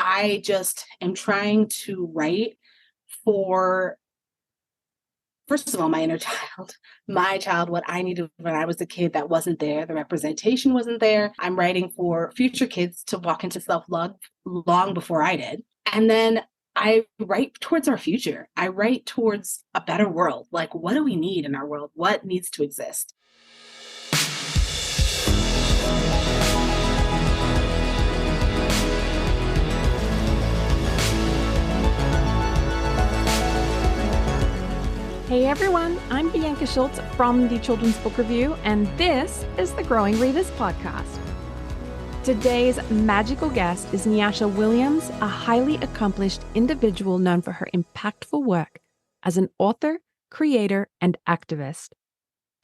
I just am trying to write for, first of all, my inner child, my child, what I needed when I was a kid that wasn't there. The representation wasn't there. I'm writing for future kids to walk into self-love long before I did. And then I write towards our future. I write towards a better world. Like, what do we need in our world? What needs to exist? Hey everyone, I'm Bianca Schultz from the Children's Book Review, and this is the Growing Readers Podcast. Today's magical guest is Nyasha Williams, a highly accomplished individual known for her impactful work as an author, creator, and activist.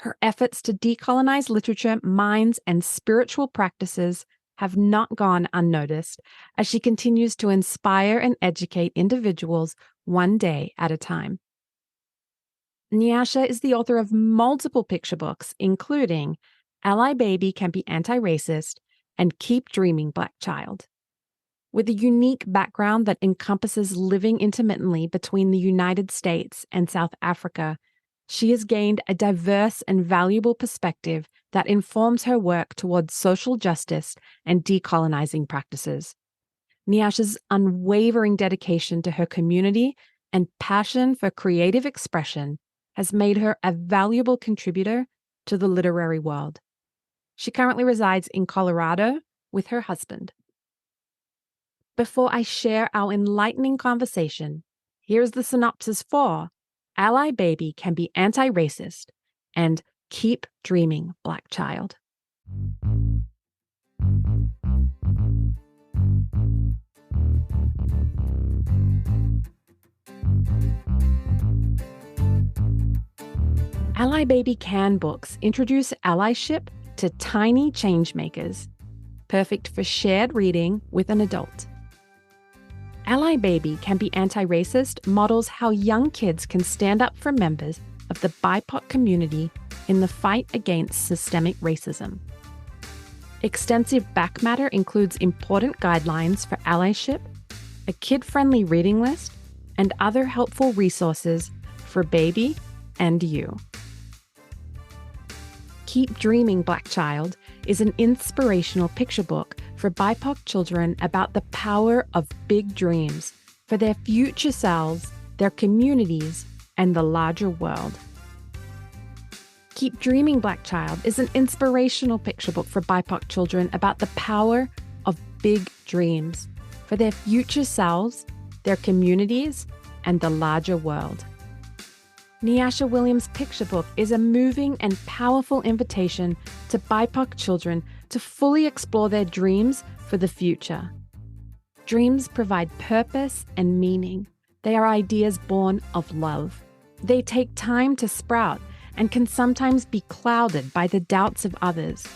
Her efforts to decolonize literature, minds, and spiritual practices have not gone unnoticed as she continues to inspire and educate individuals one day at a time. Nyasha is the author of multiple picture books, including Ally Baby Can Be Antiracist and Keep Dreaming Black Child. With a unique background that encompasses living intermittently between the United States and South Africa, she has gained a diverse and valuable perspective that informs her work towards social justice and decolonizing practices. Nyasha's unwavering dedication to her community and passion for creative expression has made her a valuable contributor to the literary world. She currently resides in Colorado with her husband. Before I share our enlightening conversation, here's the synopsis for Ally Baby Can Be Antiracist and Keep Dreaming Black Child. Ally Baby Can books introduce allyship to tiny changemakers, perfect for shared reading with an adult. Ally Baby Can Be Antiracist models how young kids can stand up for members of the BIPOC community in the fight against systemic racism. Extensive back matter includes important guidelines for allyship, a kid-friendly reading list, and other helpful resources for baby and you. Keep Dreaming Black Child is an inspirational picture book for BIPOC children about the power of big dreams for their future selves, their communities, and the larger world. Keep Dreaming Black Child is an inspirational picture book for BIPOC children about the power of big dreams for their future selves, their communities, and the larger world. Nyasha Williams' picture book is a moving and powerful invitation to BIPOC children to fully explore their dreams for the future. Dreams provide purpose and meaning. They are ideas born of love. They take time to sprout and can sometimes be clouded by the doubts of others.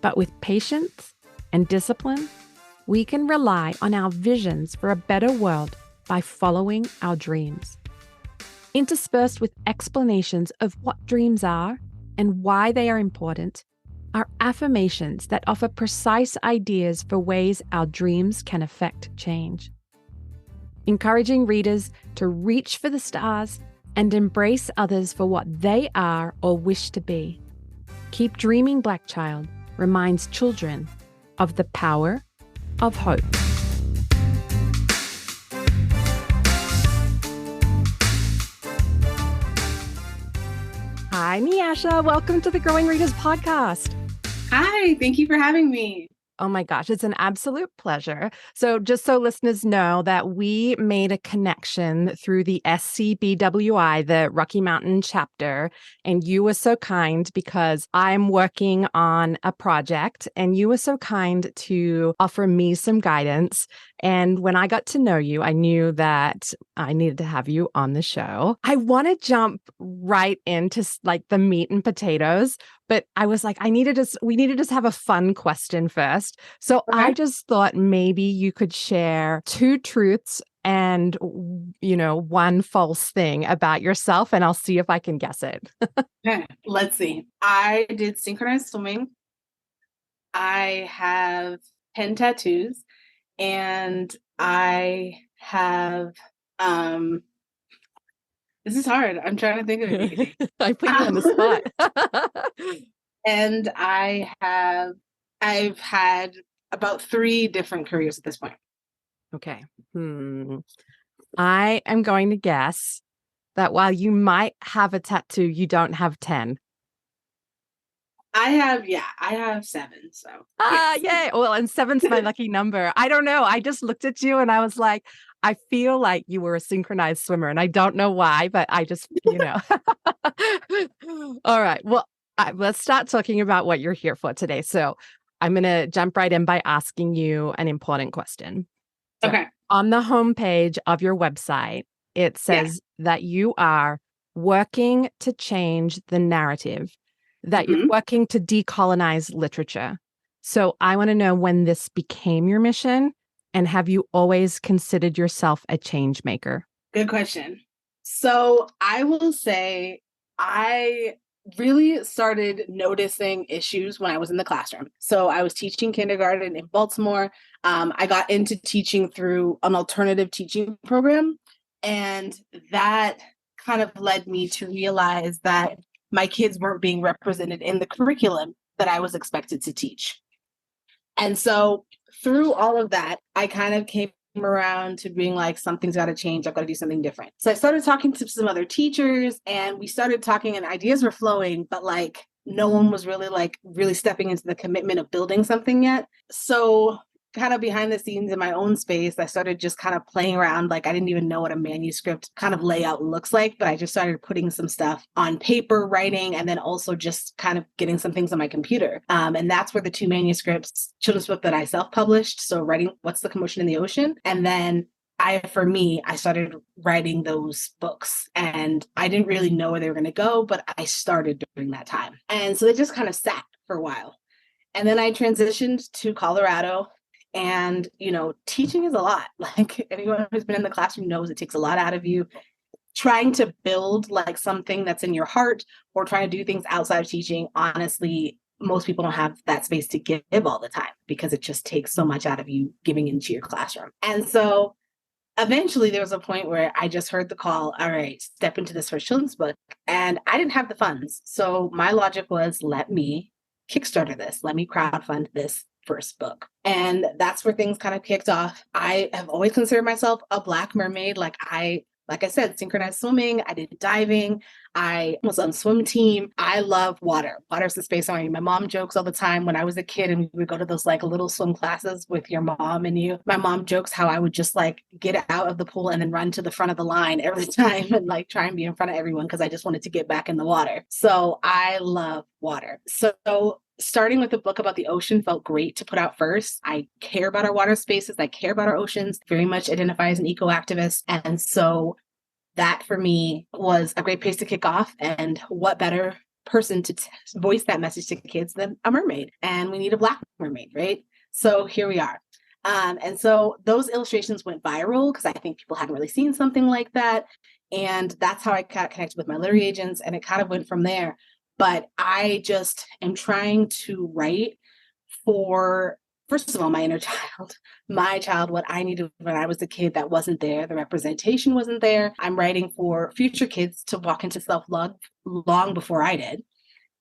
But with patience and discipline, we can rely on our visions for a better world by following our dreams. Interspersed with explanations of what dreams are and why they are important, are affirmations that offer precise ideas for ways our dreams can affect change. Encouraging readers to reach for the stars and embrace others for what they are or wish to be. Keep Dreaming Black Child reminds children of the power of hope. Hi, Nyasha. Welcome to the Growing Readers Podcast. Hi, thank you for having me. Oh my gosh, it's an absolute pleasure. So just so listeners know that we made a connection through the SCBWI, the Rocky Mountain chapter, and you were so kind because I'm working on a project and you were so kind to offer me some guidance. And when I got to know you, I knew that I needed to have you on the show. I want to jump right into like the meat and potatoes, but I was like, we need to just have a fun question first. So Okay. I just thought maybe you could share two truths and, one false thing about yourself, and I'll see if I can guess it. Okay, let's see. I did synchronized swimming. I have 10 tattoos, And I have, this is hard. I'm trying to think of anything. I put you on the spot. And I've had about 3 different careers at this point. Okay. I am going to guess that while you might have a tattoo, you don't have 10. I have 7. So yes. Yeah. Well, and 7's my lucky number. I don't know. I just looked at you and I was like, I feel like you were a synchronized swimmer, and I don't know why, but I just, All right. Well, let's start talking about what you're here for today. So I'm going to jump right in by asking you an important question. So, Okay. on the homepage of your website, it says that you are working to change the narrative, that you're working to decolonize literature. So I want to know when this became your mission, and have you always considered yourself a change maker? Good question. So I will say I really started noticing issues when I was in the classroom. So I was teaching kindergarten in Baltimore. I got into teaching through an alternative teaching program, and that kind of led me to realize that my kids weren't being represented in the curriculum that I was expected to teach. And so through all of that, I kind of came around to being like, something's got to change. I've got to do something different. So I started talking to some other teachers, and we started talking, and ideas were flowing, but like no one was really stepping into the commitment of building something yet. So kind of behind the scenes in my own space, I started just kind of playing around. Like I didn't even know what a manuscript kind of layout looks like, but I just started putting some stuff on paper, writing, and then also just kind of getting some things on my computer. And that's where the 2 manuscripts, children's book that I self-published. So writing What's the Commotion in the Ocean? And then I Affirm Me, I started writing those books, and I didn't really know where they were going to go, but I started during that time. And so they just kind of sat for a while. And then I transitioned to Colorado. And, teaching is a lot. Like anyone who's been in the classroom knows it takes a lot out of you. Trying to build like something that's in your heart or trying to do things outside of teaching, honestly, most people don't have that space to give all the time because it just takes so much out of you giving into your classroom. And so eventually there was a point where I just heard the call, all right, step into this first children's book. And I didn't have the funds. So my logic was, let me Kickstarter this, let me crowdfund this first book. And that's where things kind of kicked off. I have always considered myself a Black mermaid. Like I said, synchronized swimming, I did diving, I was on swim team. I love water. Water's the space I'm in. My mom jokes all the time when I was a kid and we would go to those like little swim classes with your mom and you. My mom jokes how I would just like get out of the pool and then run to the front of the line every time and like try and be in front of everyone because I just wanted to get back in the water. So I love water. So starting with a book about the ocean felt great to put out first. I care about our water spaces. I care about our oceans, very much identify as an eco-activist. And so that for me was a great place to kick off. And what better person to voice that message to kids than a mermaid? And we need a Black mermaid, right? So here we are. And so those illustrations went viral because I think people hadn't really seen something like that. And that's how I got connected with my literary agents. And it kind of went from there. But I just am trying to write for, first of all, my inner child, what I needed when I was a kid that wasn't there. The representation wasn't there. I'm writing for future kids to walk into self-love long before I did.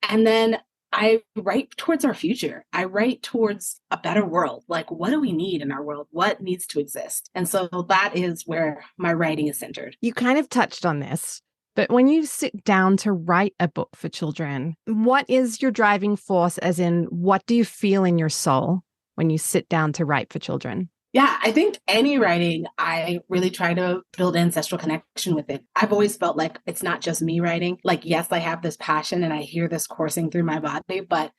And then I write towards our future. I write towards a better world. Like, what do we need in our world? What needs to exist? And so that is where my writing is centered. You kind of touched on this. But when you sit down to write a book for children, what is your driving force, as in what do you feel in your soul when you sit down to write for children? Yeah, I think any writing, I really try to build ancestral connection with it. I've always felt like it's not just me writing. Like, yes, I have this passion and I hear this coursing through my body, but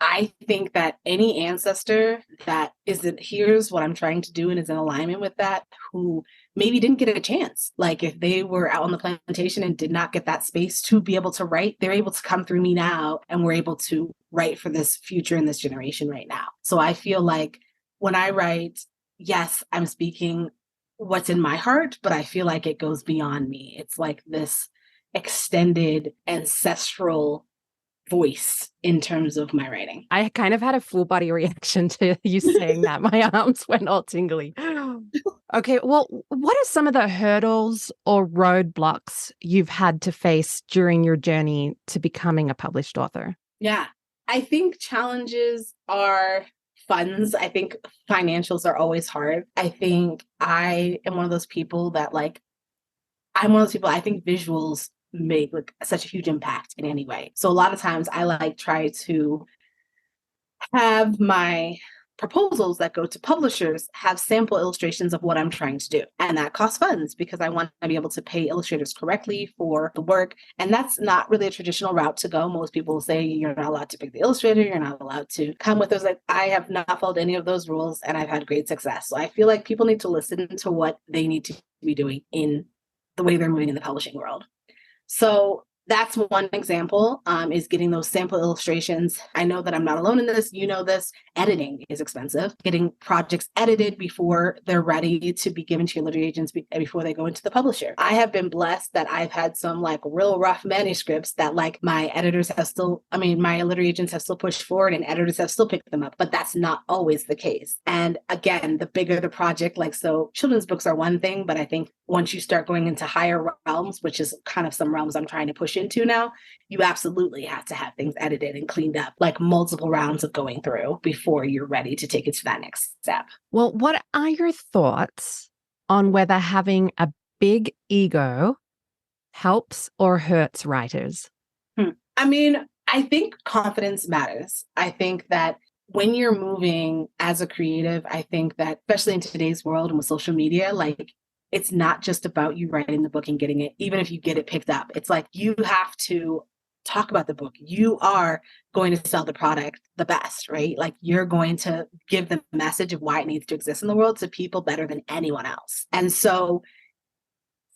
I think that any ancestor that hears what I'm trying to do and is in alignment with that, who maybe didn't get a chance, like if they were out on the plantation and did not get that space to be able to write, they're able to come through me now and we're able to write for this future and this generation right now. So I feel like when I write, yes, I'm speaking what's in my heart, but I feel like it goes beyond me. It's like this extended ancestral voice in terms of my writing. I kind of had a full body reaction to you saying that. My arms went all tingly. Okay, well, what are some of the hurdles or roadblocks you've had to face during your journey to becoming a published author? Yeah, I think challenges are funds. I think financials are always hard. I think I am one of those people that I think visuals make like such a huge impact in any way. So a lot of times I try to have my proposals that go to publishers have sample illustrations of what I'm trying to do. And that costs funds because I want to be able to pay illustrators correctly for the work. And that's not really a traditional route to go. Most people say you're not allowed to pick the illustrator, you're not allowed to come with those. Like, I have not followed any of those rules and I've had great success. So I feel like people need to listen to what they need to be doing in the way they're moving in the publishing world. So that's one example, is getting those sample illustrations. I know that I'm not alone in this. You know this. Editing is expensive. Getting projects edited before they're ready to be given to your literary agents before they go into the publisher. I have been blessed that I've had some real rough manuscripts that my literary agents have still pushed forward and editors have still picked them up, but that's not always the case. And again, the bigger the project, so children's books are one thing, but I think once you start going into higher realms, which is kind of some realms I'm trying to push into now, you absolutely have to have things edited and cleaned up, multiple rounds of going through before you're ready to take it to that next step. Well, what are your thoughts on whether having a big ego helps or hurts writers? I mean, I think confidence matters. I think that when you're moving as a creative, I think that especially in today's world and with social media, it's not just about you writing the book and getting it, even if you get it picked up. It's you have to talk about the book. You are going to sell the product the best, right? You're going to give the message of why it needs to exist in the world to people better than anyone else. And so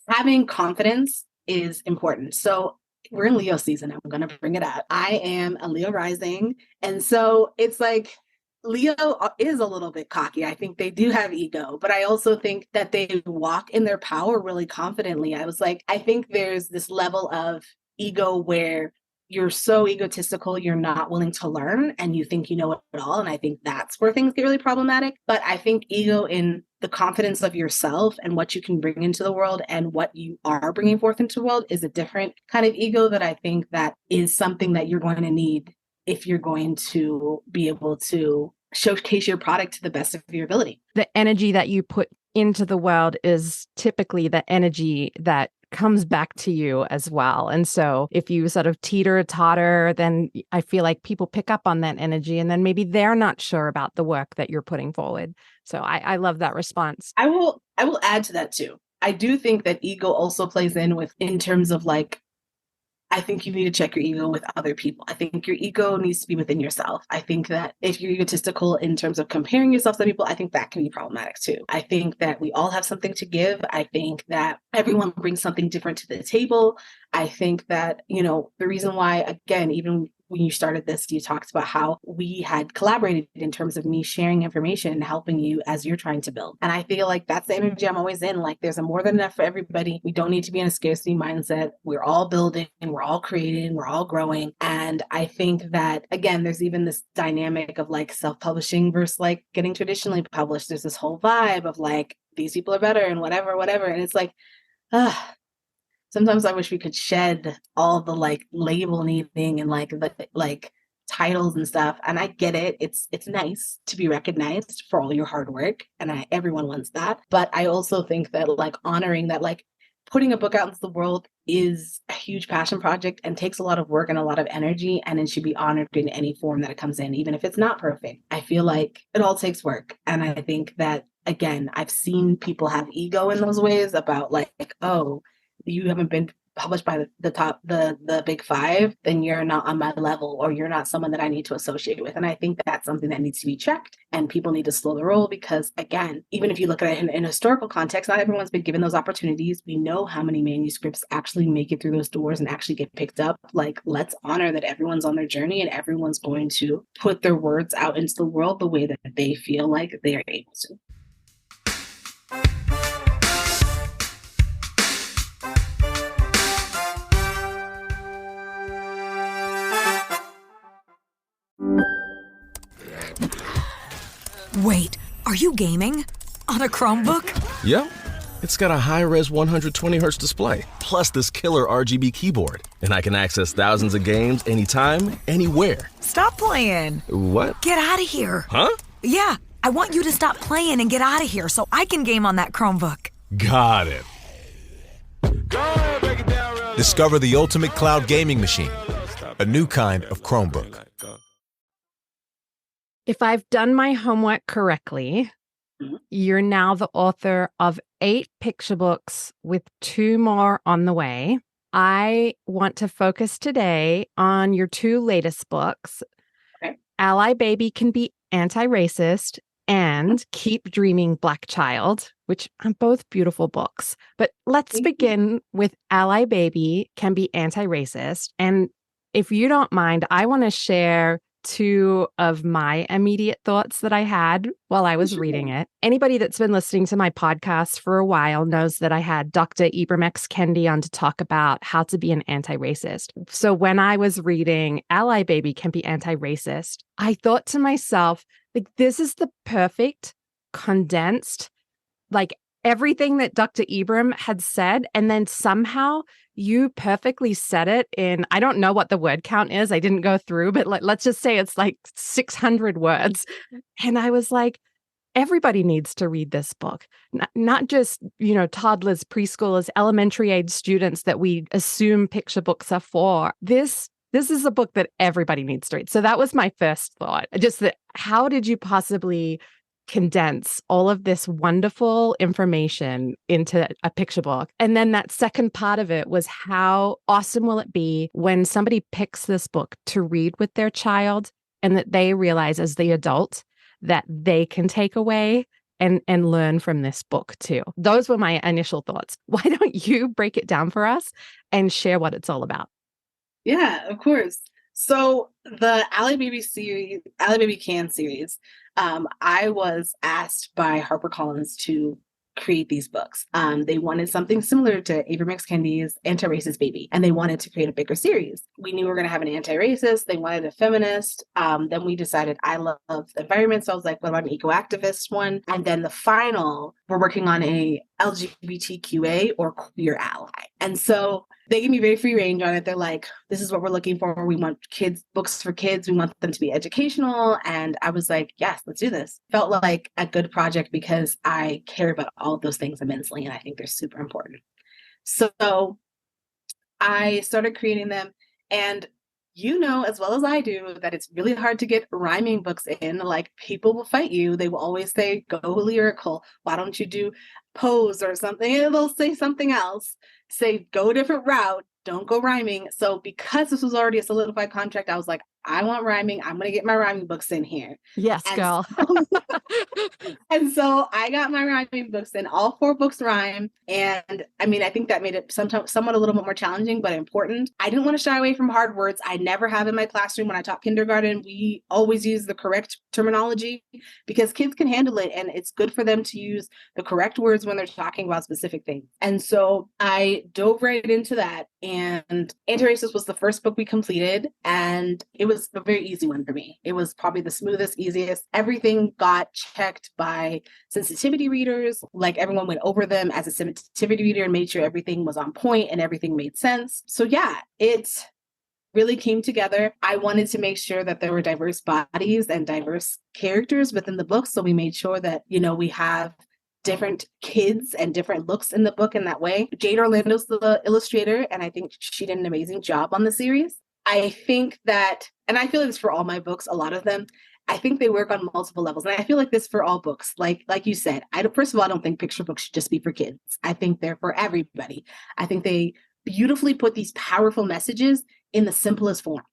having confidence is important. So we're in Leo season. I'm going to bring it up. I am a Leo rising. And so it's Leo is a little bit cocky. I think they do have ego, but I also think that they walk in their power really confidently. I think there's this level of ego where you're so egotistical, you're not willing to learn and you think you know it all. And I think that's where things get really problematic. But I think ego in the confidence of yourself and what you can bring into the world and what you are bringing forth into the world is a different kind of ego that I think that is something that you're going to need if you're going to be able to showcase your product to the best of your ability. The energy that you put into the world is typically the energy that comes back to you as well. And so if you sort of teeter-totter, then I feel like people pick up on that energy and then maybe they're not sure about the work that you're putting forward. So I love that response. I will add to that too. I do think that ego also plays in terms of I think you need to check your ego with other people. I think your ego needs to be within yourself. I think that if you're egotistical in terms of comparing yourself to people, I think that can be problematic too. I think that we all have something to give. I think that everyone brings something different to the table. I think that, the reason why, again, even when you started this, you talked about how we had collaborated in terms of me sharing information and helping you as you're trying to build. And I feel like that's the energy I'm always in. There's a more than enough for everybody. We don't need to be in a scarcity mindset. We're all building, we're all creating, we're all growing. And I think that, again, there's even this dynamic of self-publishing versus getting traditionally published. There's this whole vibe of these people are better and whatever. And it's sometimes I wish we could shed all the label needing and the titles and stuff. And I get it. It's nice to be recognized for all your hard work. And everyone wants that. But I also think that honoring that, putting a book out into the world is a huge passion project and takes a lot of work and a lot of energy. And it should be honored in any form that it comes in, even if it's not perfect. I feel like it all takes work. And I think that, again, I've seen people have ego in those ways about oh, you haven't been published by the big five, then you're not on my level or you're not someone that I need to associate with. And I think that's something that needs to be checked and people need to slow the roll because, again, even if you look at it in historical context, not everyone's been given those opportunities. We know how many manuscripts actually make it through those doors and actually get picked up. Let's honor that everyone's on their journey and everyone's going to put their words out into the world the way that they feel like they are able to. Wait, are you gaming? On a Chromebook? Yep. It's got a high-res 120Hz display, plus this killer RGB keyboard. And I can access thousands of games anytime, anywhere. Stop playing. What? Get out of here. Huh? Yeah, I want you to stop playing and get out of here so I can game on that Chromebook. Got it. Discover the ultimate cloud gaming machine, a new kind of Chromebook. If I've done my homework correctly, you're now the author of 8 picture books with 2 more on the way. I want to focus today on your 2 latest books, Ally Baby Can Be Anti-Racist and Keep Dreaming Black Child, which are both beautiful books. But let's begin with Ally Baby Can Be Anti-Racist. And if you don't mind, I want to share 2 of my immediate thoughts that I had while I was reading it. Anybody that's been listening to my podcast for a while knows that I had Dr. Ibram X. Kendi on to talk about how to be an anti-racist. So when I was reading Ally Baby Can Be Anti-Racist, I thought to myself, like, this is the perfect condensed, like everything that Dr. Ibram had said, and then somehow you perfectly said it in, I don't know what the word count is. I didn't go through, but let's just say it's like 600 words. And I was like, everybody needs to read this book, not just, toddlers, preschoolers, elementary age students that we assume picture books are for. This is a book that everybody needs to read. So that was my first thought. Just that, how did you possibly condense all of this wonderful information into a picture book? And then that second part of it was, how awesome will it be when somebody picks this book to read with their child and that they realize as the adult that they can take away and learn from this book too. Those were my initial thoughts. Why don't you break it down for us and share what it's all about? Yeah, of course. So the Ally Baby Can series, I was asked by HarperCollins to create these books. They wanted something similar to Ibram X. Kendi's Antiracist Baby, and they wanted to create a bigger series. We knew we were going to have an anti-racist. They wanted a feminist. Then we decided I love the environment, so I was like, what about an eco-activist one? And then the final, we're working on a LGBTQA or queer ally. And so they gave me very free range on it. They're like, this is what we're looking for. We want books for kids. We want them to be educational. And I was like, yes, let's do this. Felt like a good project because I care about all of those things immensely. And I think they're super important. So I started creating them. And you know, as well as I do, that it's really hard to get rhyming books in. Like, people will fight you. They will always say, go lyrical. Why don't you do pose or something? And they'll say something else. Say, go a different route. Don't go rhyming. So because this was already a solidified contract, I was like, I want rhyming. I'm going to get my rhyming books in here. Yes, girl. And so I got my rhyming books in. All 4 books rhyme. And I mean, I think that made it somewhat a little bit more challenging, but important. I didn't want to shy away from hard words. I never have in my classroom. When I taught kindergarten, we always use the correct terminology because kids can handle it. And it's good for them to use the correct words when they're talking about specific things. And so I dove right into that. And Antiracist was the first book we completed. And it was a very easy one for me. It was probably the smoothest, easiest. Everything got checked by sensitivity readers. Like, everyone went over them as a sensitivity reader and made sure everything was on point and everything made sense. So yeah, it really came together. I wanted to make sure that there were diverse bodies and diverse characters within the book. So we made sure that, we have different kids and different looks in the book in that way. Jade Orlando's the illustrator, and I think she did an amazing job on the series. I think that, and I feel like this for all my books, a lot of them, I think they work on multiple levels. And I feel like this for all books. Like you said, first of all, I don't think picture books should just be for kids. I think they're for everybody. I think they beautifully put these powerful messages in the simplest form.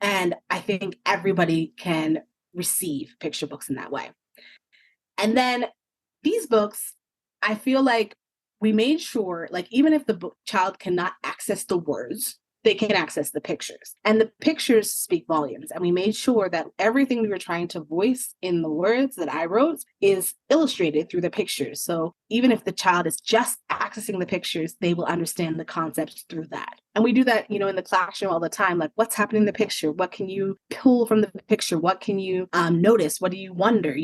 And I think everybody can receive picture books in that way. And then these books, I feel like we made sure, like, even if the child cannot access the words, they can access the pictures. And the pictures speak volumes. And we made sure that everything we were trying to voice in the words that I wrote is illustrated through the pictures. So even if the child is just accessing the pictures, they will understand the concepts through that. And we do that, in the classroom all the time. Like, what's happening in the picture? What can you pull from the picture? What can you notice? What do you wonder,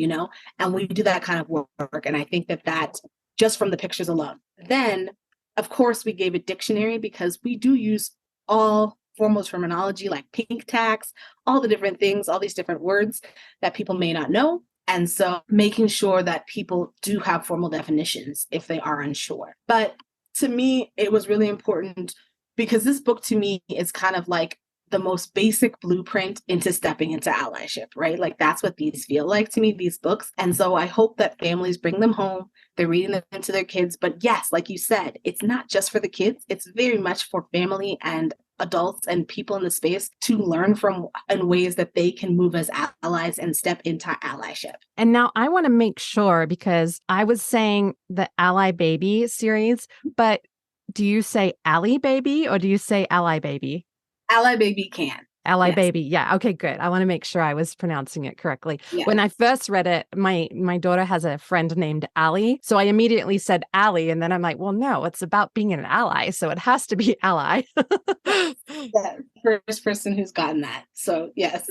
And we do that kind of work. And I think that just from the pictures alone. Then, of course, we gave a dictionary because we do use all formal terminology like pink tax, all the different things, all these different words that people may not know. And so making sure that people do have formal definitions if they are unsure. But to me, it was really important because this book to me is kind of like the most basic blueprint into stepping into allyship, right? Like that's what these feel like to me, these books. And so I hope that families bring them home, they're reading them to their kids. But yes, like you said, it's not just for the kids. It's very much for family and adults and people in the space to learn from in ways that they can move as allies and step into allyship. And now I want to make sure, because I was saying the Ally Baby series, but do you say Ally Baby or do you say Ally Baby? Ally Baby can. Ally Yes. Baby. Yeah. Okay, good. I want to make sure I was pronouncing it correctly. Yeah. When I first read it, my daughter has a friend named Allie. So I immediately said Allie. And then I'm like, well, no, it's about being an ally. So it has to be Ally. Yeah, first person who's gotten that. So yes.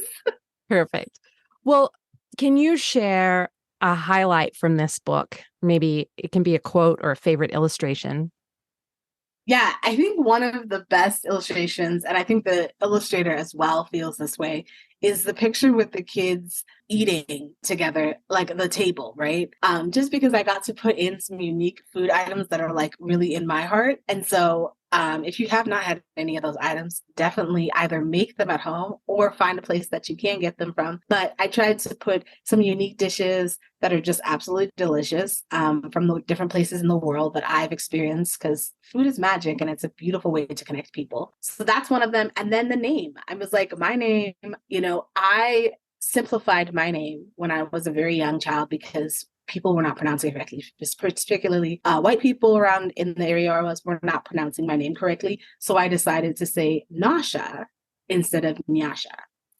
Perfect. Well, can you share a highlight from this book? Maybe it can be a quote or a favorite illustration. Yeah, I think one of the best illustrations, and I think the illustrator as well feels this way, is the picture with the kids eating together, like the table, right? Just because I got to put in some unique food items that are like really in my heart. And so if you have not had any of those items, definitely either make them at home or find a place that you can get them from. But I tried to put some unique dishes that are just absolutely delicious from the different places in the world that I've experienced, because food is magic and it's a beautiful way to connect people. So that's one of them. And then the name. I was like, my name, I simplified my name when I was a very young child because people were not pronouncing it correctly, particularly white people around in the area I was were not pronouncing my name correctly. So I decided to say Nyasha instead of Nyasha,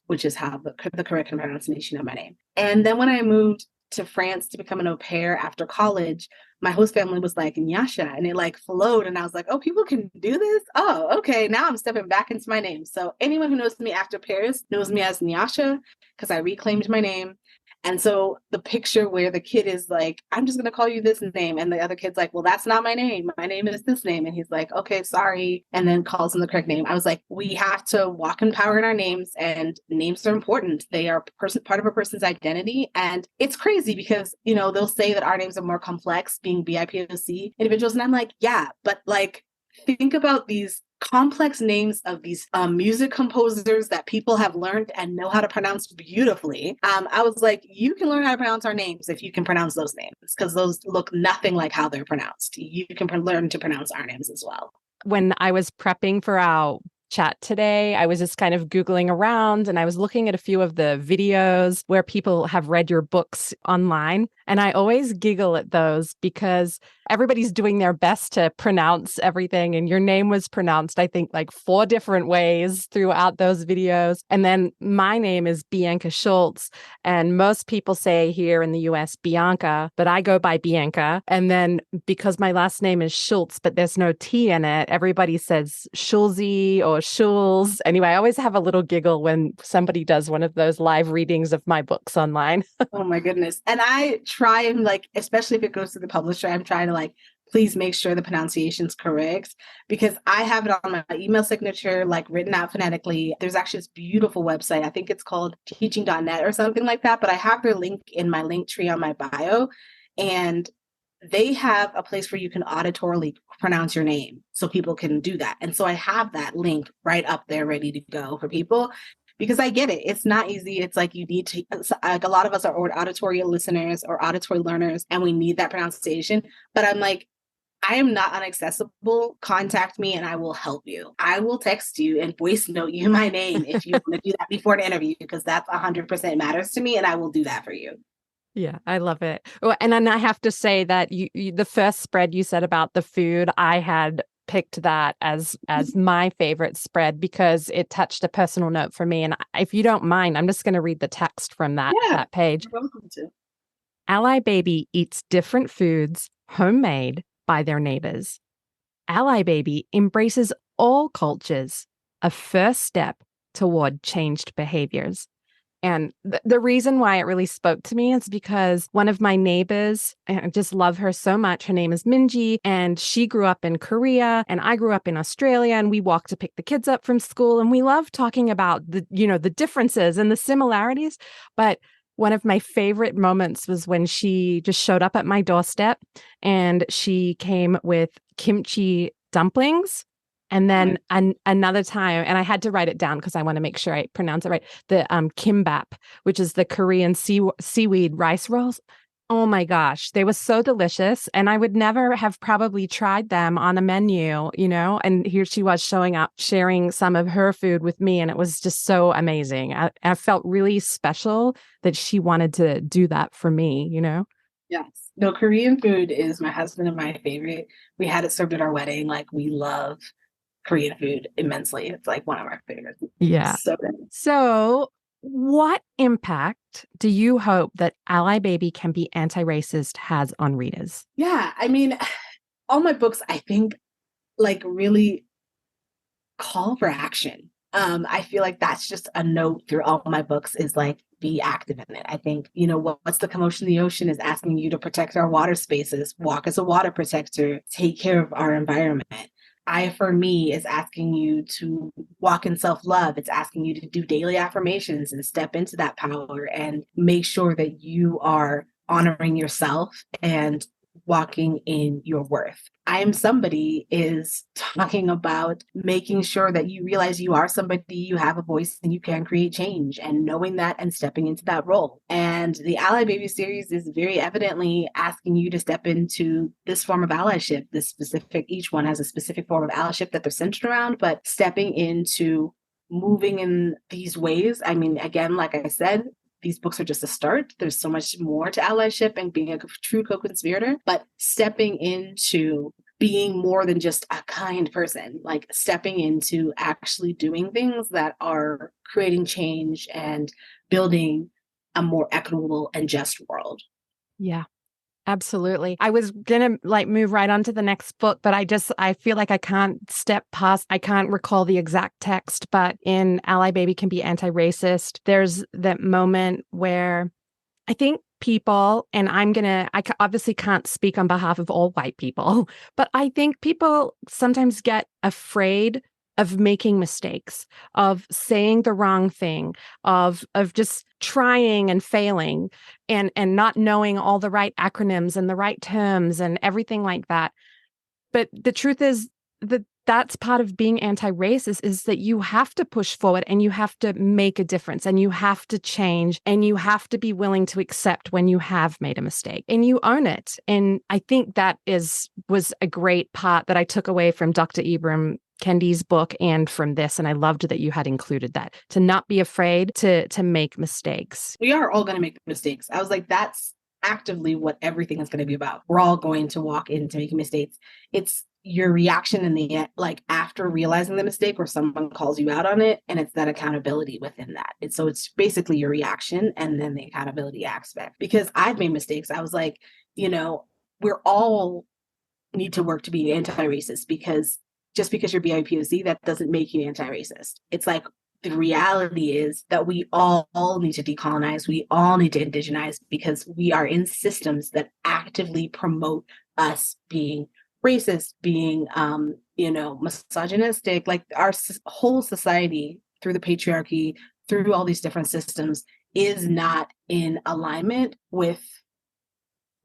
which is how the correct pronunciation of my name. And then when I moved to France to become an au pair after college, my host family was like, Nyasha, and it like flowed. And I was like, oh, people can do this? Oh, okay. Now I'm stepping back into my name. So anyone who knows me after Paris knows me as Nyasha because I reclaimed my name. And so the picture where the kid is like, I'm just going to call you this name. And the other kid's like, well, that's not my name. My name is this name. And he's like, okay, sorry. And then calls him the correct name. I was like, we have to walk in power in our names, and names are important. They are part of a person's identity. And it's crazy because, they'll say that our names are more complex being BIPOC individuals. And I'm like, yeah, but like, think about these complex names of these music composers that people have learned and know how to pronounce beautifully. I was like, you can learn how to pronounce our names if you can pronounce those names, because those look nothing like how they're pronounced. You can learn to pronounce our names as well. When I was prepping for our chat today, I was just kind of Googling around and I was looking at a few of the videos where people have read your books online. And I always giggle at those because everybody's doing their best to pronounce everything. And your name was pronounced, I think, like 4 different ways throughout those videos. And then my name is Bianca Schultz. And most people say here in the US, Bianca, but I go by Bianca. And then because my last name is Schultz, but there's no T in it, everybody says Schulze or Schulz. Anyway, I always have a little giggle when somebody does one of those live readings of my books online. Oh my goodness. And I try and especially if it goes to the publisher, I'm trying to please make sure the pronunciation's correct, because I have it on my email signature, written out phonetically. There's actually this beautiful website. I think it's called teaching.net or something like that, but I have their link in my link tree on my bio, and they have a place where you can auditorily pronounce your name so people can do that. And so I have that link right up there ready to go for people, because I get it. It's not easy. It's like you need to, a lot of us are auditory listeners or auditory learners, and we need that pronunciation. But I'm like, I am not inaccessible. Contact me and I will help you. I will text you and voice note you my name if you want to do that before an interview, because that's 100% matters to me, and I will do that for you. Yeah, I love it. Oh, and then I have to say that you the first spread you said about the food, I had picked that as my favorite spread because it touched a personal note for me. And if you don't mind, I'm just going to read the text from that page. You're welcome to. Ally Baby eats different foods homemade by their neighbors. Ally Baby embraces all cultures, a first step toward changed behaviors. And the reason why it really spoke to me is because one of my neighbors, I just love her so much. Her name is Minji, and she grew up in Korea, and I grew up in Australia, and we walked to pick the kids up from school, and we love talking about the differences and the similarities. But one of my favorite moments was when she just showed up at my doorstep, and she came with kimchi dumplings. And then another time, and I had to write it down because I want to make sure I pronounce it right, the kimbap, which is the Korean seaweed rice rolls. Oh my gosh, they were so delicious. And I would never have probably tried them on a menu, and here she was showing up, sharing some of her food with me. And it was just so amazing. I felt really special that she wanted to do that for me, Yes. No, Korean food is my husband and my favorite. We had it served at our wedding. Like, we love Korean food immensely. It's like one of our favorites. Yeah. So good. So what impact do you hope that Ally Baby Can Be Anti-Racist has on readers? Yeah. I mean, all my books, I think, like, really call for action. I feel like that's just a note through all my books is like, be active in it. I think, what's the commotion in the ocean is asking you to protect our water spaces, walk as a water protector, take care of our environment. I Affirm Me is asking you to walk in self-love. It's asking you to do daily affirmations and step into that power and make sure that you are honoring yourself and walking in your worth. I Am Somebody is talking about making sure that you realize you are somebody, you have a voice, and you can create change, and knowing that and stepping into that role. And the Ally Baby series is very evidently asking you to step into this form of allyship, each one has a specific form of allyship that they're centered around, but stepping into moving in these ways. I mean, again, like I said, these books are just a start. There's so much more to allyship and being a true co-conspirator, but stepping into being more than just a kind person, like stepping into actually doing things that are creating change and building a more equitable and just world. Yeah. Absolutely. I was going to move right on to the next book, but I feel like I can't recall the exact text, but in Ally Baby Can Be Anti-Racist, there's that moment where I think people, and I obviously can't speak on behalf of all white people, but I think people sometimes get afraid of making mistakes, of saying the wrong thing, of just trying and failing and not knowing all the right acronyms and the right terms and everything like that. But the truth is that that's part of being anti-racist, is that you have to push forward and you have to make a difference and you have to change and you have to be willing to accept when you have made a mistake and you own it. And I think that was a great part that I took away from Dr. Ibram Kendi's book and from this. And I loved that you had included that, to not be afraid to make mistakes. We are all going to make mistakes. I was like, that's actively what everything is going to be about. We're all going to walk into making mistakes. It's your reaction in the end, like after realizing the mistake or someone calls you out on it, and it's that accountability within that. So it's basically your reaction and then the accountability aspect. Because I've made mistakes. I was like, we're all need to work to be anti-racist, because just because you're BIPOC, that doesn't make you anti-racist. It's like, the reality is that we all need to decolonize. We all need to indigenize, because we are in systems that actively promote us being racist, being, misogynistic. Like, our whole society, through the patriarchy, through all these different systems, is not in alignment with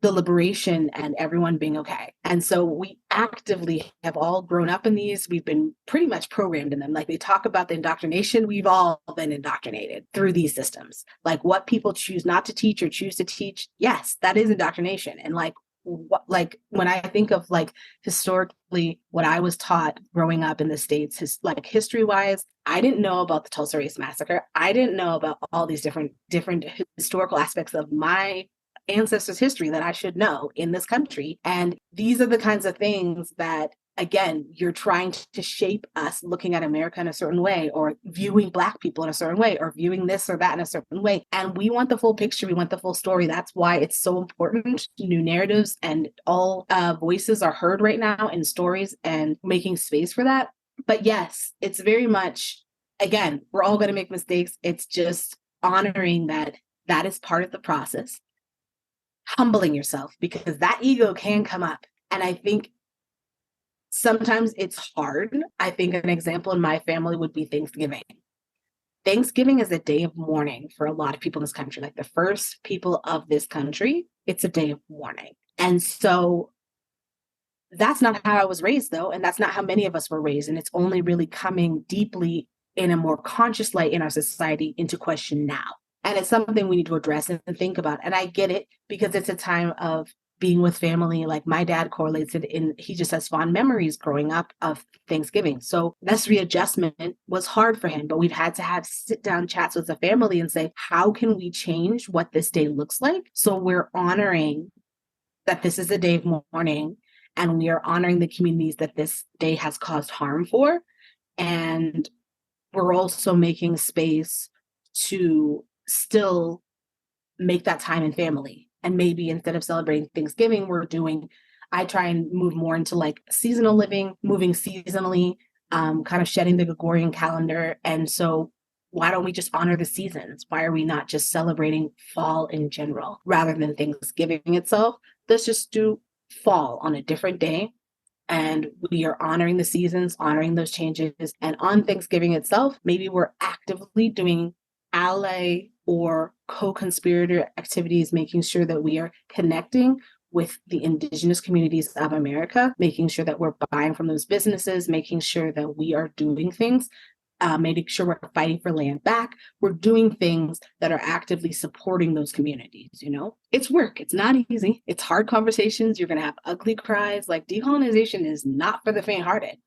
the liberation and everyone being okay. And so we actively have all grown up in these. We've been pretty much programmed in them. Like, they talk about the indoctrination. We've all been indoctrinated through these systems. Like, what people choose not to teach or choose to teach, yes, that is indoctrination. And when I think of historically what I was taught growing up in the States, history wise, I didn't know about the Tulsa Race Massacre. I didn't know about all these different historical aspects of my ancestors' history that I should know in this country. And these are the kinds of things that again, you're trying to shape us looking at America in a certain way, or viewing Black people in a certain way, or viewing this or that in a certain way. And we want the full picture. We want the full story. That's why it's so important. New narratives and all voices are heard right now in stories, and making space for that. But yes, it's very much, again, we're all going to make mistakes. It's just honoring that that is part of the process. Humbling yourself, because that ego can come up. And I think sometimes it's hard. I think an example in my family would be Thanksgiving. Thanksgiving is a day of mourning for a lot of people in this country. Like the first people of this country, it's a day of mourning. And so that's not how I was raised, though. And that's not how many of us were raised. And it's only really coming deeply in a more conscious light in our society into question now. And it's something we need to address and think about. And I get it, because it's a time of being with family. Like my dad correlates it in, he just has fond memories growing up of Thanksgiving. So this readjustment was hard for him, but we've had to have sit down chats with the family and say, how can we change what this day looks like? So we're honoring that this is a day of mourning, and we are honoring the communities that this day has caused harm for. And we're also making space to still make that time in family. And maybe instead of celebrating Thanksgiving, I try and move more into like seasonal living, moving seasonally, kind of shedding the Gregorian calendar. And so why don't we just honor the seasons? Why are we not just celebrating fall in general rather than Thanksgiving itself? Let's just do fall on a different day. And we are honoring the seasons, honoring those changes. And on Thanksgiving itself, maybe we're actively doing ally or co-conspirator activities, making sure that we are connecting with the indigenous communities of America, making sure that we're buying from those businesses, making sure that we are doing things, making sure we're fighting for land back. We're doing things that are actively supporting those communities. You know, it's work. It's not easy. It's hard conversations. You're going to have ugly cries. Like decolonization is not for the faint-hearted.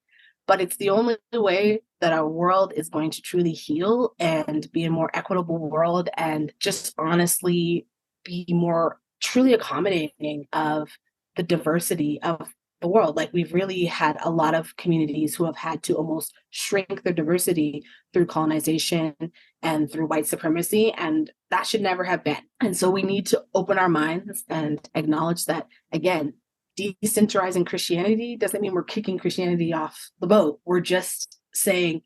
But it's the only way that our world is going to truly heal and be a more equitable world, and just honestly be more truly accommodating of the diversity of the world. Like we've really had a lot of communities who have had to almost shrink their diversity through colonization and through white supremacy, and that should never have been. And so we need to open our minds and acknowledge that, again, decentralizing Christianity doesn't mean we're kicking Christianity off the boat. We're just saying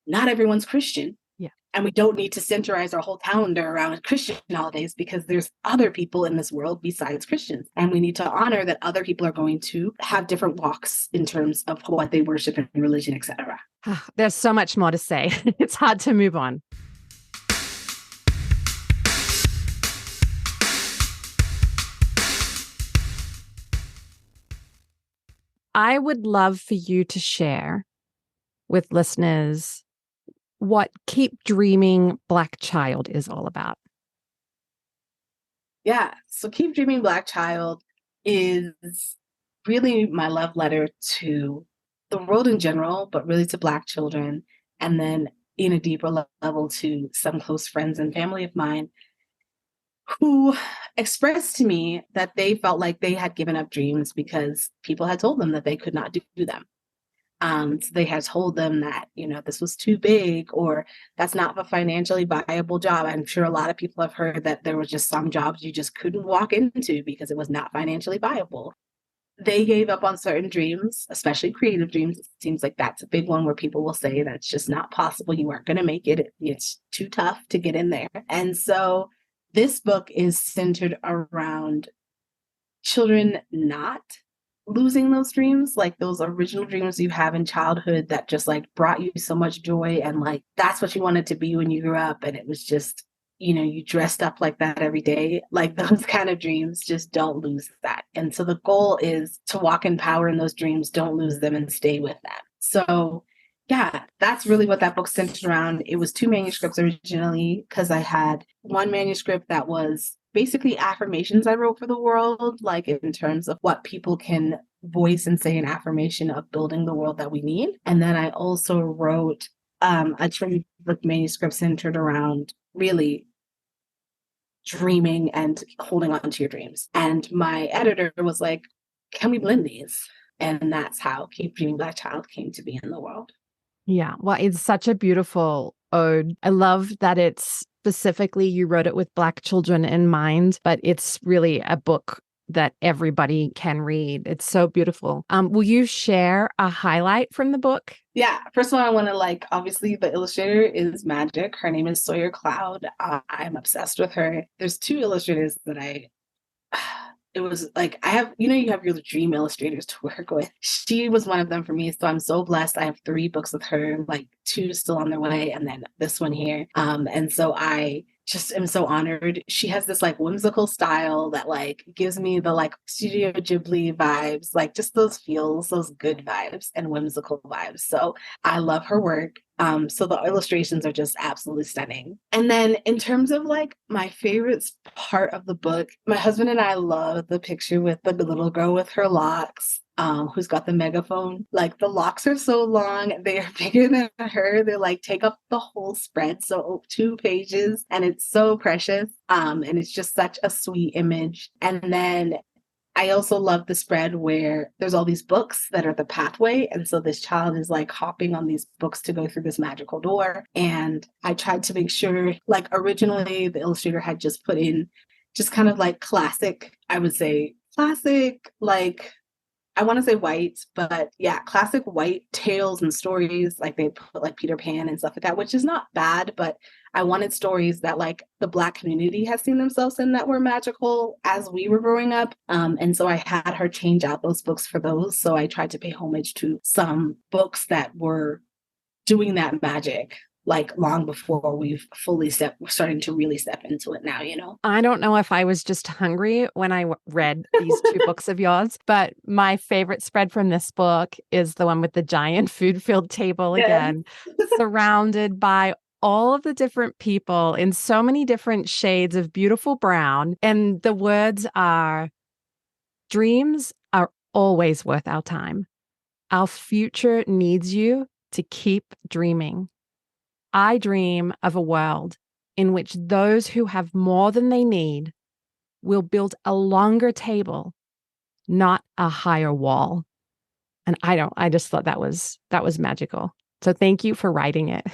not everyone's Christian. Yeah. And we don't need to centralize our whole calendar around Christian holidays, because there's other people in this world besides Christians. And we need to honor that other people are going to have different walks in terms of what they worship and religion, etc. There's so much more to say. It's hard to move on. I would love for you to share with listeners what Keep Dreaming Black Child is all about. Yeah, so Keep Dreaming Black Child is really my love letter to the world in general, but really to Black children. And then in a deeper level to some close friends and family of mine who expressed to me that they felt like they had given up dreams because people had told them that they could not do them. So they had told them that, you know, this was too big, or that's not a financially viable job. I'm sure a lot of people have heard that there was just some jobs you just couldn't walk into because it was not financially viable. They gave up on certain dreams, especially creative dreams. It seems like that's a big one where people will say that's just not possible. You aren't going to make it. It's too tough to get in there. And so this book is centered around children not losing those dreams, like those original dreams you have in childhood that just like brought you so much joy, and like that's what you wanted to be when you grew up, and it was just, you know, you dressed up like that every day. Like those kind of dreams, just don't lose that. And so the goal is to walk in power in those dreams, don't lose them, and stay with them. So yeah, that's really what that book centered around. It was 2 manuscripts originally, because I had one manuscript that was basically affirmations I wrote for the world, like in terms of what people can voice and say in affirmation of building the world that we need. And then I also wrote a training book manuscript centered around really dreaming and holding on to your dreams. And my editor was like, can we blend these? And that's how Keep Dreaming Black Child came to be in the world. Yeah. Well, it's such a beautiful ode. I love that it's specifically, you wrote it with Black children in mind, but it's really a book that everybody can read. It's so beautiful. Will you share a highlight from the book? Yeah. First of all, I want to obviously the illustrator is magic. Her name is Sawyer Cloud. I'm obsessed with her. There's two illustrators that it was like, you have your dream illustrators to work with. She was one of them for me. So I'm so blessed. I have 3 books with her, 2 still on their way, and then this one here. And so I just am so honored. She has this whimsical style that gives me the Studio Ghibli vibes, just those feels, those good vibes and whimsical vibes. So I love her work. So the illustrations are just absolutely stunning. And then in terms of my favorite part of the book, my husband and I love the picture with the little girl with her locks, who's got the megaphone. The locks are so long, they are bigger than her. They take up the whole spread, so 2 pages, and it's so precious. And it's just such a sweet image. And then I also love the spread where there's all these books that are the pathway. And so this child is hopping on these books to go through this magical door. And I tried to make sure, originally the illustrator had just put in just kind of classic, I would say classic, I want to say white, but yeah, classic white tales and stories. They put Peter Pan and stuff like that, which is not bad, but I wanted stories that the Black community has seen themselves in that were magical as we were growing up. And so I had her change out those books for those. So I tried to pay homage to some books that were doing that magic. Long before we've fully starting to really step into it now, I don't know if I was just hungry when I read these 2 books of yours, but my favorite spread from this book is the one with the giant food-filled table again, surrounded by all of the different people in so many different shades of beautiful brown. And the words are, dreams are always worth our time. Our future needs you to keep dreaming. I dream of a world in which those who have more than they need will build a longer table, not a higher wall. And I just thought that was magical. So thank you for writing it.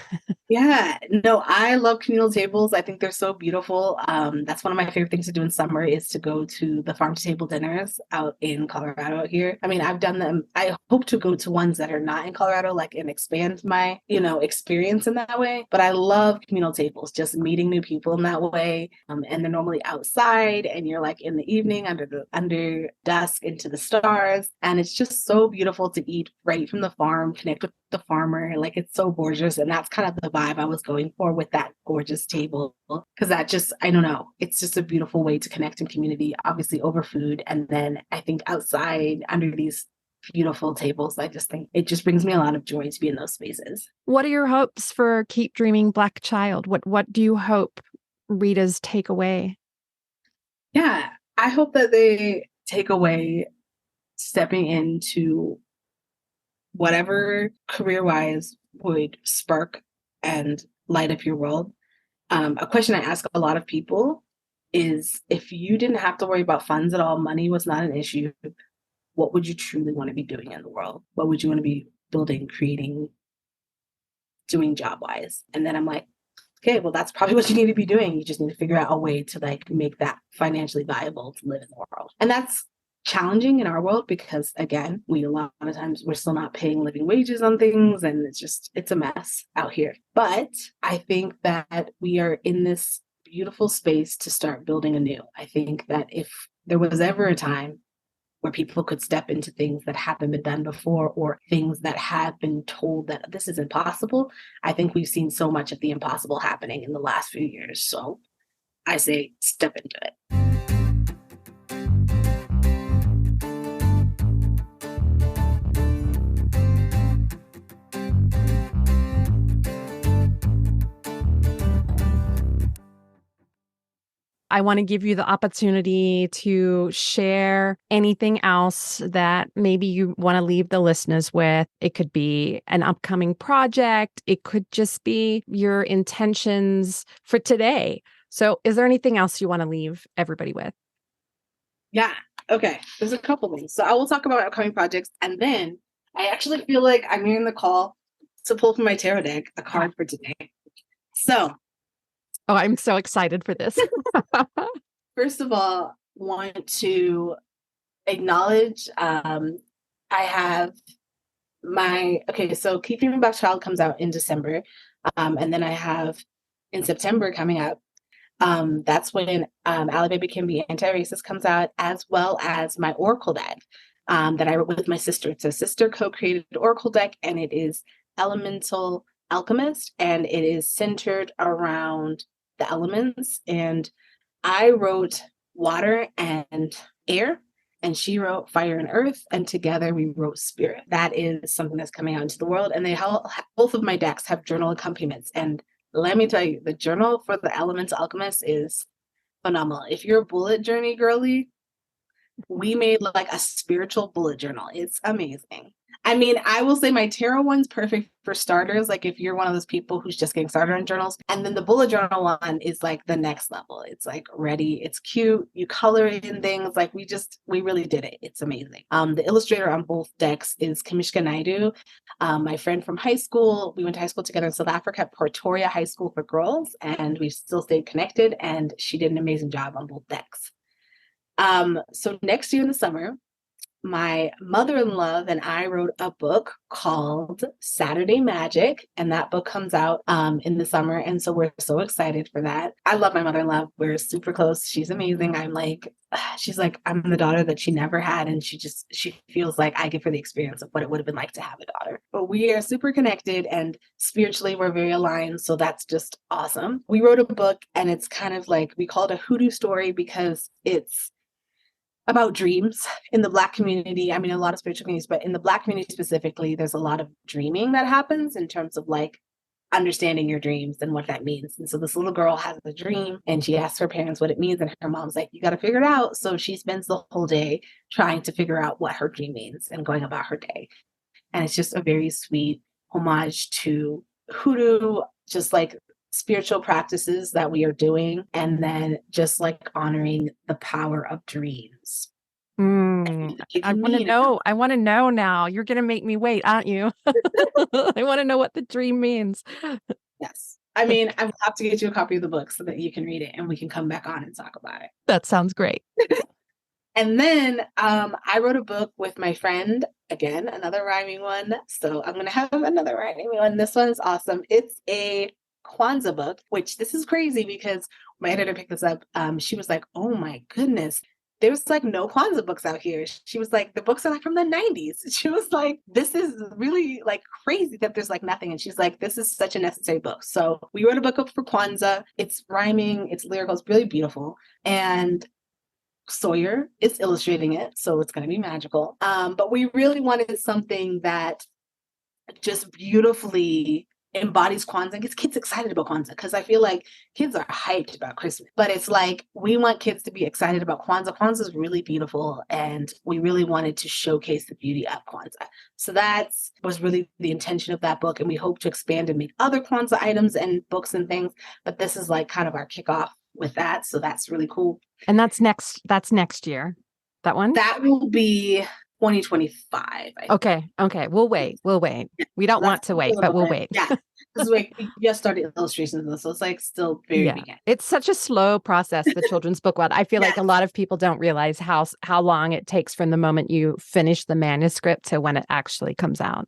Yeah, no, I love communal tables. I think they're so beautiful. That's one of my favorite things to do in summer is to go to the farm to table dinners out in Colorado out here. I mean, I've done them. I hope to go to ones that are not in Colorado, and expand my, experience in that way. But I love communal tables, just meeting new people in that way. And they're normally outside and you're in the evening under dusk into the stars. And it's just so beautiful to eat right from the farm, connect with the farmer. It's so gorgeous. And that's kind of the vibe I was going for with that gorgeous table. Because that just, I don't know, it's just a beautiful way to connect in community, obviously over food. And then I think outside under these beautiful tables, I just think it just brings me a lot of joy to be in those spaces. What are your hopes for Keep Dreaming Black Child? What do you hope readers take away? Yeah, I hope that they take away stepping into whatever career-wise would spark and light up your world. A question I ask a lot of people is, if you didn't have to worry about funds at all, money was not an issue, what would you truly want to be doing in the world? What would you want to be building, creating, doing job-wise? And then I'm like, okay, well, that's probably what you need to be doing. You just need to figure out a way to make that financially viable to live in the world. And that's challenging in our world because, again, a lot of times we're still not paying living wages on things, and it's a mess out here. But I think that we are in this beautiful space to start building anew. I think that if there was ever a time where people could step into things that haven't been done before, or things that have been told that this is impossible, I think we've seen so much of the impossible happening in the last few years. So I say step into it. I want to give you the opportunity to share anything else that maybe you want to leave the listeners with. It could be an upcoming project. It could just be your intentions for today. So is there anything else you want to leave everybody with? Yeah, Okay, there's a couple things. So I will talk about upcoming projects, and then I actually feel like I'm hearing the call to pull from my tarot deck a card for today. So, Oh, I'm so excited for this. first of all, want to acknowledge I have so Keep Dreaming About Child comes out in December. And then I have in September coming up. That's when Ally Baby Can Be Antiracist comes out, as well as my Oracle deck that I wrote with my sister. It's a sister co-created Oracle deck, and it is Elemental Alchemist, and it is centered around the elements. And I wrote water and air, and she wrote fire and earth, and together we wrote spirit. That is something that's coming out into the world. And both of my decks have journal accompaniments. And let me tell you, the journal for the Elemental Alchemist is phenomenal. If you're a bullet journey girly, we made like a spiritual bullet journal. It's amazing. I mean, I will say my tarot one's perfect for starters. Like if you're one of those people who's just getting started on journals, and then the bullet journal one is like the next level. It's like ready. It's cute. You color in things. Like we really did it. It's amazing. The illustrator on both decks is Kamishka Naidu, my friend from high school. We went to high school together in South Africa at Pretoria High School for Girls, and we've still stayed connected, and she did an amazing job on both decks. So next year in the summer, my mother-in-law and I wrote a book called Saturday Magic, and that book comes out in the summer, and so we're so excited for that. I love my mother-in-law. We're super close. She's amazing. She's like, I'm the daughter that she never had, and she feels like I give her the experience of what it would have been like to have a daughter. But we are super connected, and spiritually we're very aligned, so that's just awesome. We wrote a book, and it's kind of like, we call it a hoodoo story because it's about dreams in the Black community. I mean, a lot of spiritual communities, but in the Black community specifically, there's a lot of dreaming that happens in terms of like understanding your dreams and what that means. And so this little girl has a dream, and she asks her parents what it means, and her mom's like, you got to figure it out. So she spends the whole day trying to figure out what her dream means and going about her day. And it's just a very sweet homage to hoodoo, just like spiritual practices that we are doing, and then just like honoring the power of dreams. I want to know now. You're going to make me wait, aren't you? I want to know what the dream means. Yes. I mean, I will have to get you a copy of the book so that you can read it and we can come back on and talk about it. That sounds great. And then I wrote a book with my friend, again, another rhyming one. So I'm going to have another rhyming one. This one is awesome. It's a Kwanzaa book, which this is crazy because my editor picked this up. She was like, oh my goodness, there's like no Kwanzaa books out here. She was like, the books are like from the 90s. She was like, this is really like crazy that there's like nothing. And she's like, this is such a necessary book. So we wrote a book up for Kwanzaa. It's rhyming, it's lyrical, it's really beautiful. And Sawyer is illustrating it, so it's going to be magical. But we really wanted something that just beautifully embodies Kwanzaa and gets kids excited about Kwanzaa, because I feel like kids are hyped about Christmas, but it's like we want kids to be excited about Kwanzaa. Kwanzaa is really beautiful, and we really wanted to showcase the beauty of Kwanzaa. So that was really the intention of that book, and we hope to expand and make other Kwanzaa items and books and things, but this is like kind of our kickoff with that, so that's really cool. And that's next year. That one? That will be 2025. Okay. We'll wait. We don't want to wait, but we'll wait. Yeah. This is like we just started illustrations, so it's like still very beginning. It's such a slow process, the children's book world. I feel like a lot of people don't realize how long it takes from the moment you finish the manuscript to when it actually comes out.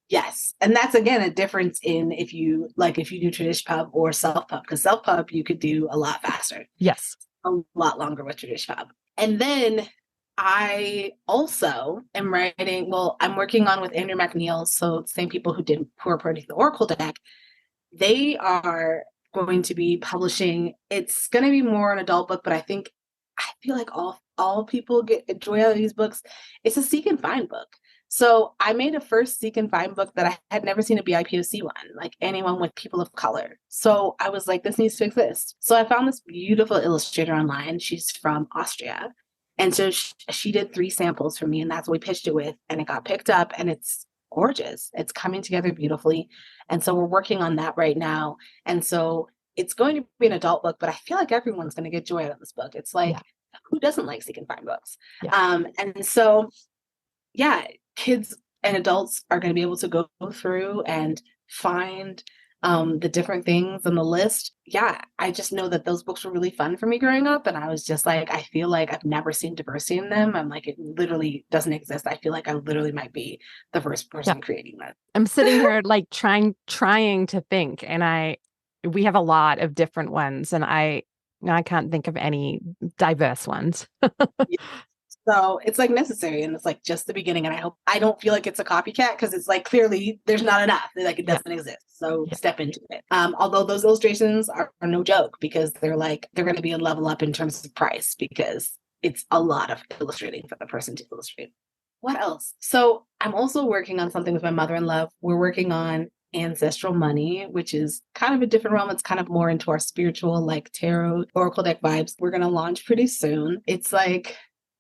Yes. And that's again a difference in if you do tradition pub or self-pub, because self-pub you could do a lot faster. Yes. A lot longer with tradition pub. And then I also am writing, I'm working on with Andrew McNeil, so the same people who are part of the Oracle deck. They are going to be publishing, it's going to be more an adult book, but I feel like all people get joy out of these books. It's a seek and find book. So I made a first seek and find book that I had never seen a BIPOC one, like anyone with people of color. So I was like, this needs to exist. So I found this beautiful illustrator online. She's from Austria. And so she did 3 samples for me, and that's what we pitched it with. And it got picked up, and it's gorgeous. It's coming together beautifully. And so we're working on that right now. And so it's going to be an adult book, but I feel like everyone's going to get joy out of this book. It's like, who doesn't like seek and find books? Yeah. And so, yeah, kids and adults are going to be able to go through and find the different things on the list. Yeah, I just know that those books were really fun for me growing up. And I was just like, I feel like I've never seen diversity in them. I'm like, it literally doesn't exist. I feel like I literally might be the first person creating that. I'm sitting here like trying to think, and we have a lot of different ones, and I can't think of any diverse ones. So it's like necessary, and it's like just the beginning. And I don't feel like it's a copycat, because it's like clearly there's not enough. Like it doesn't exist. So step into it. Although those illustrations are no joke, because they're going to be a level up in terms of price, because it's a lot of illustrating for the person to illustrate. What else? So I'm also working on something with my mother-in-law. We're working on ancestral money, which is kind of a different realm. It's kind of more into our spiritual, like tarot, oracle deck vibes. We're going to launch pretty soon. It's like,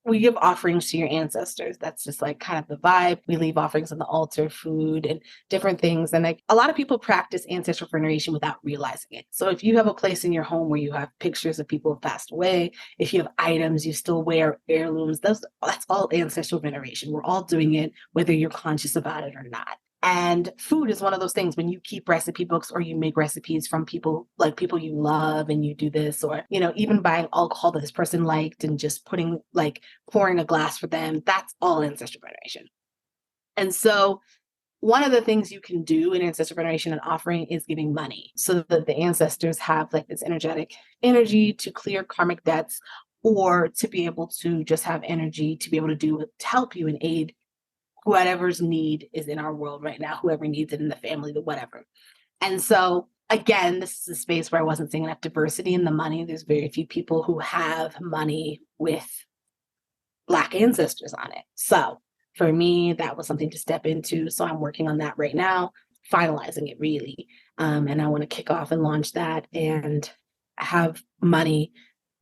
we give offerings to your ancestors. That's just like kind of the vibe. We leave offerings on the altar, food and different things. And like a lot of people practice ancestral veneration without realizing it. So if you have a place in your home where you have pictures of people who have passed away, if you have items you still wear, heirlooms, that's all ancestral veneration. We're all doing it, whether you're conscious about it or not. And food is one of those things. When you keep recipe books or you make recipes from people you love, and you do this, or, even buying alcohol that this person liked and just pouring a glass for them, that's all ancestral veneration. And so one of the things you can do in ancestral veneration and offering is giving money, so that the ancestors have like this energetic energy to clear karmic debts, or to be able to just have energy to be able to help you and aid whatever's need is in our world right now, whoever needs it in the family, the whatever. And so again, this is a space where I wasn't seeing enough diversity in the money. There's very few people who have money with Black ancestors on it. So for me, that was something to step into. So I'm working on that right now, finalizing it really. And I want to kick off and launch that and have money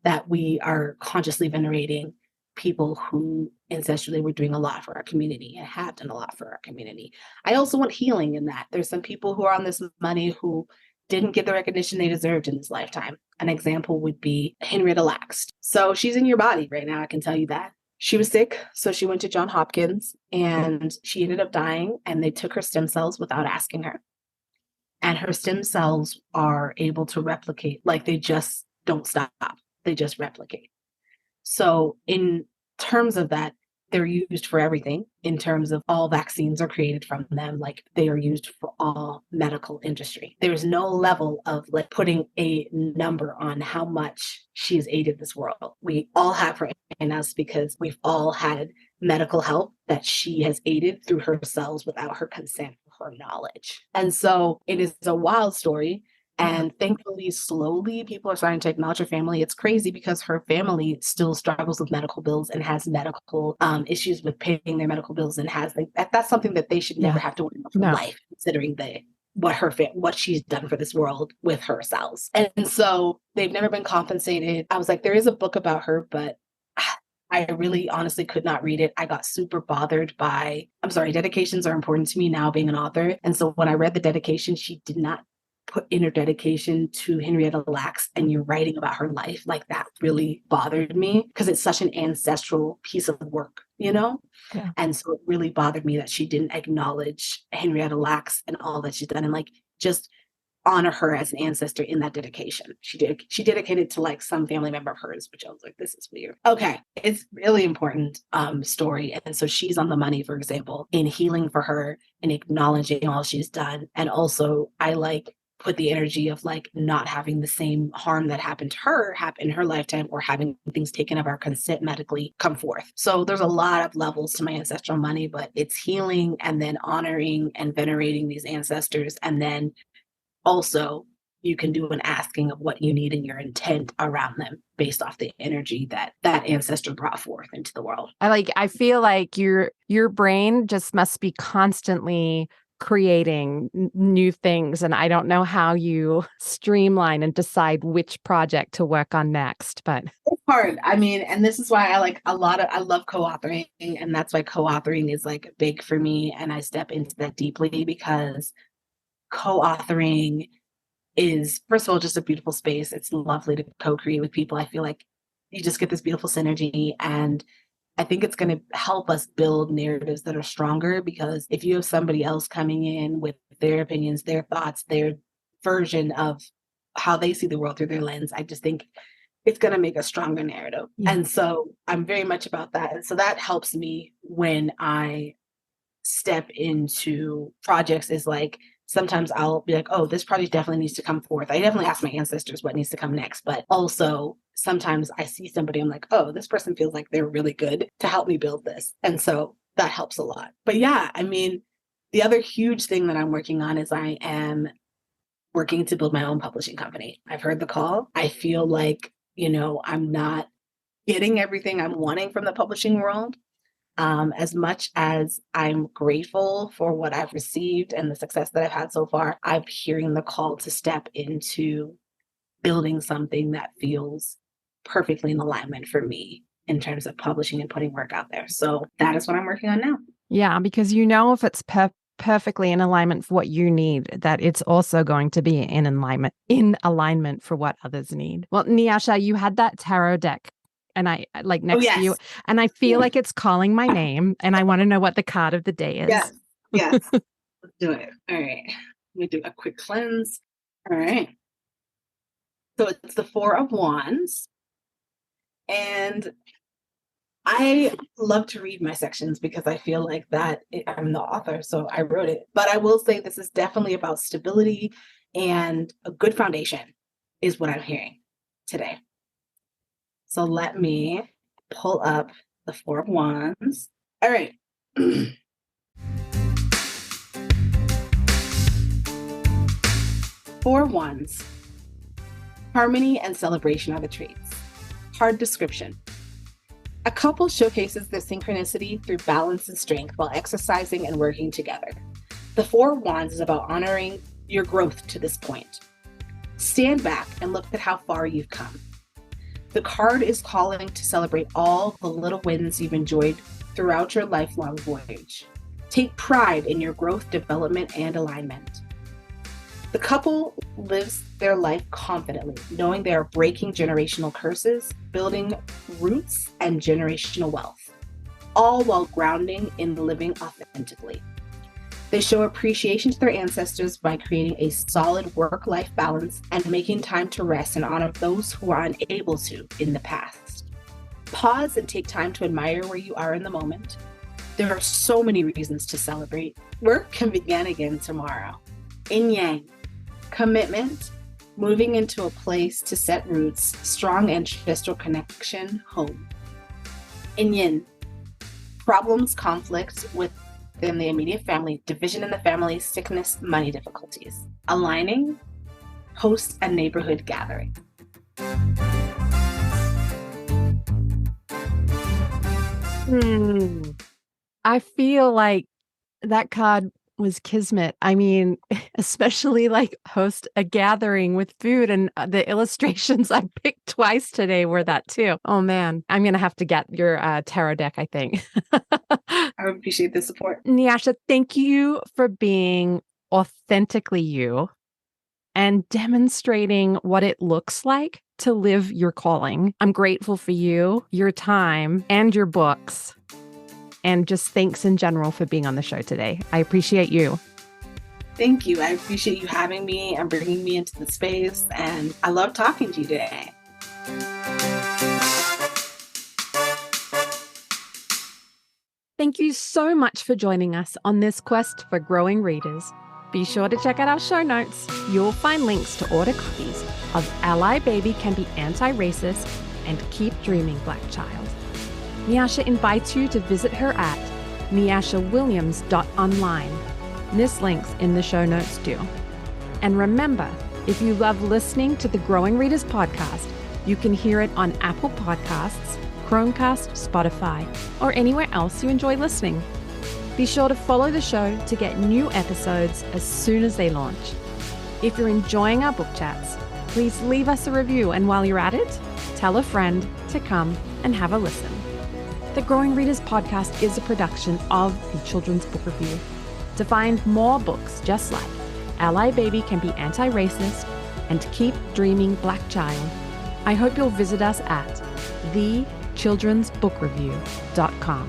that we are consciously venerating people who ancestrally were doing a lot for our community and have done a lot for our community. I also want healing in that. There's some people who are on this money who didn't get the recognition they deserved in this lifetime. An example would be Henrietta Lacks. So she's in your body right now, I can tell you that. She was sick, so she went to Johns Hopkins, and she ended up dying, and they took her stem cells without asking her. And her stem cells are able to replicate, like they just don't stop. They just replicate. So in terms of that, they're used for everything. In terms of all vaccines are created from them, like they are used for all medical industry. There's no level of like putting a number on how much she has aided this world. We all have her in us because we've all had medical help that she has aided through her cells without her consent or her knowledge. And so it is a wild story. And thankfully, slowly, people are starting to acknowledge her family. It's crazy because her family still struggles with medical bills and has medical issues with paying their medical bills, and that's something that they should never have to worry about for life, considering what she's done for this world with her cells. And so they've never been compensated. I was like, there is a book about her, but I really honestly could not read it. I got super bothered dedications are important to me now, being an author. And so when I read the dedication, she did not put in her dedication to Henrietta Lacks, and you're writing about her life. Like that really bothered me because it's such an ancestral piece of work, Yeah. And so it really bothered me that she didn't acknowledge Henrietta Lacks and all that she's done, and like just honor her as an ancestor in that dedication. She dedicated to like some family member of hers, which I was like, this is weird. Okay. It's really important story. And so she's on the money, for example, in healing for her and acknowledging all she's done. And also I put the energy of like not having the same harm that happened to her happen in her lifetime, or having things taken of our consent medically come forth. So there's a lot of levels to my ancestral money, but it's healing and then honoring and venerating these ancestors. And then also you can do an asking of what you need and your intent around them based off the energy that ancestor brought forth into the world. I feel like your brain just must be constantly creating new things, and I don't know how you streamline and decide which project to work on next, but it's hard. I mean, and this is why I love co-authoring, and that's why co-authoring is like big for me, and I step into that deeply because co-authoring is, first of all, just a beautiful space. It's lovely to co-create with people. I feel like you just get this beautiful synergy. And I think it's going to help us build narratives that are stronger, because if you have somebody else coming in with their opinions, their thoughts, their version of how they see the world through their lens, I just think it's going to make a stronger narrative. Yeah. And so I'm very much about that. And so that helps me when I step into projects, is like, sometimes I'll be like, oh, this project definitely needs to come forth. I definitely ask my ancestors what needs to come next. But also sometimes I see somebody, I'm like, oh, this person feels like they're really good to help me build this. And so that helps a lot. But yeah, I mean, the other huge thing that I'm working on is I am working to build my own publishing company. I've heard the call. I feel like, I'm not getting everything I'm wanting from the publishing world. As much as I'm grateful for what I've received and the success that I've had so far, I'm hearing the call to step into building something that feels perfectly in alignment for me in terms of publishing and putting work out there. So that is what I'm working on now. Yeah, because if it's perfectly in alignment for what you need, that it's also going to be in alignment for what others need. Well, Nyasha, you had that tarot deck. And I next to you, and I feel like it's calling my name, and I want to know what the card of the day is. Yes. Let's do it. All right. Let me do a quick cleanse. All right. So it's the 4 of Wands. And I love to read my sections because I feel like I'm the author, so I wrote it. But I will say this is definitely about stability, and a good foundation is what I'm hearing today. So let me pull up the 4 of Wands. All right. 4 of Wands. Harmony and celebration are the traits. Hard description. A couple showcases their synchronicity through balance and strength while exercising and working together. The 4 of Wands is about honoring your growth to this point. Stand back and look at how far you've come. The card is calling to celebrate all the little wins you've enjoyed throughout your lifelong voyage. Take pride in your growth, development, and alignment. The couple lives their life confidently, knowing they are breaking generational curses, building roots, and generational wealth, all while grounding in living authentically. They show appreciation to their ancestors by creating a solid work-life balance and making time to rest and honor those who are unable to in the past. Pause and take time to admire where you are in the moment. There are so many reasons to celebrate. Work can begin again tomorrow. Yin Yang, commitment, moving into a place to set roots, strong ancestral connection, home. Yin Yin, problems, conflicts within the immediate family, division in the family, sickness, money difficulties. Aligning, host and neighborhood gathering. I feel like that card was kismet. I mean, especially like host a gathering with food, and the illustrations I picked twice today were that too. Oh man, I'm going to have to get your tarot deck, I think. I appreciate the support. Nyasha, thank you for being authentically you and demonstrating what it looks like to live your calling. I'm grateful for you, your time, and your books. And just thanks in general for being on the show today. I appreciate you. Thank you. I appreciate you having me and bringing me into the space. And I love talking to you today. Thank you so much for joining us on this quest for growing readers. Be sure to check out our show notes. You'll find links to order copies of Ally Baby Can Be Anti-Racist and Keep Dreaming Black Child. Nyasha invites you to visit her at nyashawilliams.online. This link's in the show notes too. And remember, if you love listening to the Growing Readers podcast, you can hear it on Apple Podcasts, Chromecast, Spotify, or anywhere else you enjoy listening. Be sure to follow the show to get new episodes as soon as they launch. If you're enjoying our book chats, please leave us a review, and while you're at it, tell a friend to come and have a listen. The Growing Readers podcast is a production of the Children's Book Review. To find more books just like Ally Baby Can Be Anti-Racist and Keep Dreaming Black Child, I hope you'll visit us at thechildrensbookreview.com.